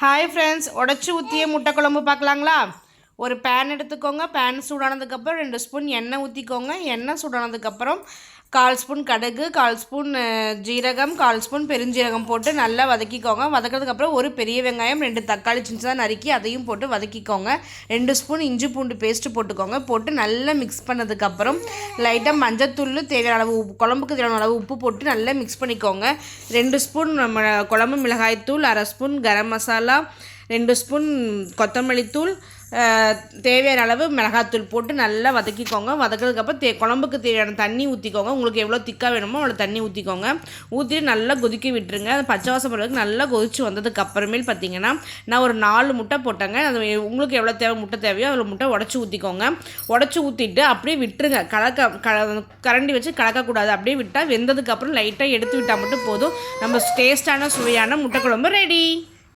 Hi friends, உடச்சி ஊற்றிய முட்டை குழம்பு பார்க்கலாங்களா? ஒரு பேன் எடுத்துக்கோங்க. பேன் சூடானதுக்கப்புறம் 2 ஸ்பூன் எண்ணெய் ஊற்றிக்கோங்க. எண்ணெய் சூடானதுக்கப்புறம் 1/4 ஸ்பூன் கடுகு, 1/4 ஸ்பூன் ஜீரகம், 1/4 ஸ்பூன் பெருஞ்சீரகம் போட்டு நல்லா வதக்கிக்கோங்க. வதக்கிறதுக்கப்புறம் ஒரு பெரிய வெங்காயம், 2 தக்காளி சின்னதாக நறுக்கி அதையும் போட்டு வதக்கிக்கோங்க. 2 ஸ்பூன் இஞ்சி பூண்டு பேஸ்ட்டு போட்டுக்கோங்க. போட்டு நல்லா மிக்ஸ் பண்ணதுக்கப்புறம் லைட்டாக மஞ்சத்தூள், தேவையான அளவு உப்பு, குழம்புக்கு தேவையான அளவு உப்பு போட்டு நல்லா மிக்ஸ் பண்ணிக்கோங்க. 2 ஸ்பூன் குழம்பு மிளகாய்த்தூள், 1/2 ஸ்பூன் கரம் மசாலா, 2 ஸ்பூன் கொத்தமல்லி தூள், தேவையான அளவு மிளகாத்தூள் போட்டு நல்லா வதக்கிக்கோங்க. வதக்கிறதுக்கப்புறம் குழம்புக்கு தேவையான தண்ணி ஊற்றிக்கோங்க. உங்களுக்கு எவ்வளோ திக்காக வேணுமோ அவ்வளோ தண்ணி ஊற்றிக்கோங்க. ஊற்றிட்டு நல்லா கொதிக்க விட்டுருங்க. அது பச்சை வாசம் போகிறதுக்கு நல்லா கொதிச்சு வந்ததுக்கு அப்புறமேல் பார்த்தீங்கன்னா நான் ஒரு 4 முட்டை போட்டேங்க. அது உங்களுக்கு எவ்வளோ முட்டை தேவையோ அவ்வளோ முட்டை உடச்சி ஊற்றிக்கோங்க. உடச்சி ஊற்றிட்டு அப்படியே விட்டுருங்க. கரண்டி வச்சு கலக்கக்கூடாது. அப்படியே விட்டால் வெந்ததுக்கப்புறம் லைட்டாக எடுத்து விட்டால் மட்டும் போதும். நம்ம டேஸ்டான சுவையான முட்டை குழம்பு ரெடி.